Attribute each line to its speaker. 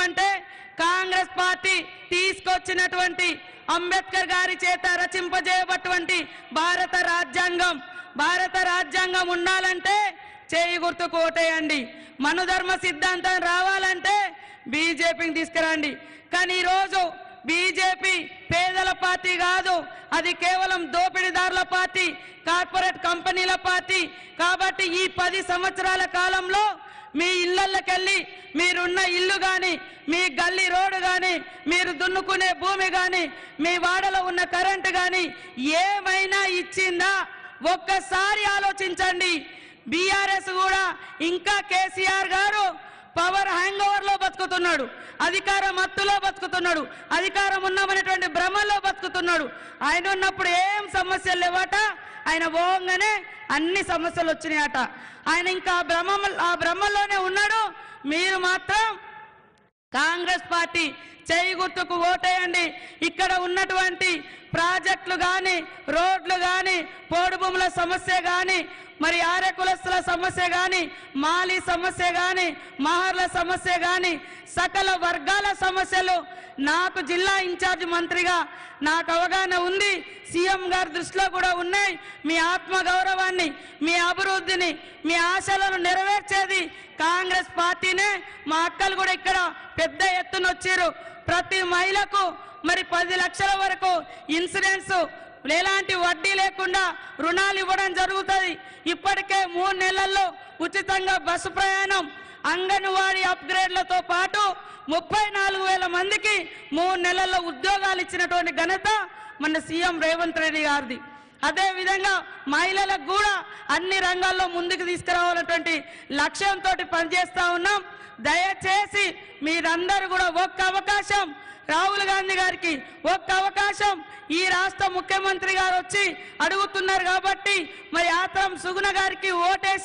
Speaker 1: ఏమంటే కాంగ్రెస్ పార్టీ తీసుకొచ్చినటువంటి అంబేద్కర్ గారి చేత రచింపజేయబడినటువంటి భారత రాజ్యాంగం ఉండాలంటే చేయి గుర్తుకు ఓటేయండి, మనుధర్మ సిద్ధాంతం రావాలంటే బీజేపీని తీసుకురండి. కానీ ఈరోజు బీజేపీ పేదల పార్టీ కాదు, అది కేవలం దోపిడీదారుల పార్టీ, కార్పొరేట్ కంపెనీల పార్టీ. కాబట్టి ఈ 10 సంవత్సరాల కాలంలో మీ ఇళ్లకెళ్ళి మీరున్న ఇల్లు కానీ, మీ గల్లీ రోడ్డు కానీ, మీరు దున్నుకునే భూమి కానీ, మీ వాడలో ఉన్న కరెంటు కానీ ఏమైనా ఇచ్చిందా ఒక్కసారి ఆలోచించండి. బీఆర్ఎస్ కూడా ఇంకా కేసీఆర్ గారు పవర్ హ్యాంగ్ ఓవర్ లో బతుకుతున్నాడు, అధికార మత్తులో బతుకుతున్నాడు, అధికారం ఉన్నామనేటువంటి భ్రమలో బతుకుతున్నాడు. ఆయన ఉన్నప్పుడు ఏం సమస్యలు లేవట, ఆయన పోగానే అన్ని సమస్యలు వచ్చినాయట. ఆయన ఇంకా ఆ భ్రమలోనే ఉన్నాడు. మీరు మాత్రం కాంగ్రెస్ పార్టీ చేయి గుర్తుకు ఓటేయండి. ఇక్కడ ఉన్నటువంటి ప్రాజెక్టులు కానీ, రోడ్లు కానీ, పోడు భూముల సమస్య కానీ, మరి ఆర్య కులస్తుల సమస్య కానీ, మాలీ సమస్య కానీ, మహర్ల సమస్య కానీ, సకల వర్గాల సమస్యలు నాకు జిల్లా ఇన్ఛార్జ్ మంత్రిగా నాకు అవగాహన ఉంది. సీఎం గారి దృష్టిలో కూడా ఉన్నాయి. మీ ఆత్మ గౌరవాన్ని, మీ అభివృద్ధిని, మీ ఆశలను నెరవేర్చేది కాంగ్రెస్ పార్టీనే. మా అక్కలు కూడా ఇక్కడ పెద్ద ఎత్తున వచ్చారు. ప్రతి మహిళకు మరి 10 లక్షల వరకు ఇన్సూరెన్స్, ఎలాంటి వడ్డీ లేకుండా రుణాలు ఇవ్వడం జరుగుతుంది. ఇప్పటికే 3 నెలల్లో ఉచితంగా బస్సు ప్రయాణం, అంగన్వాడీ అప్గ్రేడ్లతో పాటు 34,000 మందికి 3 నెలల్లో ఉద్యోగాలు ఇచ్చినటువంటి ఘనత మన సీఎం రేవంత్ రెడ్డి గారిది. అదేవిధంగా మహిళలకు కూడా అన్ని రంగాల్లో ముందుకు తీసుకురావాలన్నటువంటి లక్ష్యంతో పనిచేస్తూ ఉన్నాం. దయచేసి మీరందరూ కూడా ఒక్క అవకాశం, రాహుల్ గాంధీ గారికి ఒక్క అవకాశం, ఈ రాష్ట్ర ముఖ్యమంత్రి గారు వచ్చి అడుగుతున్నారు కాబట్టి మరి ఆత్రం సుగుణ గారికి ఓటేసి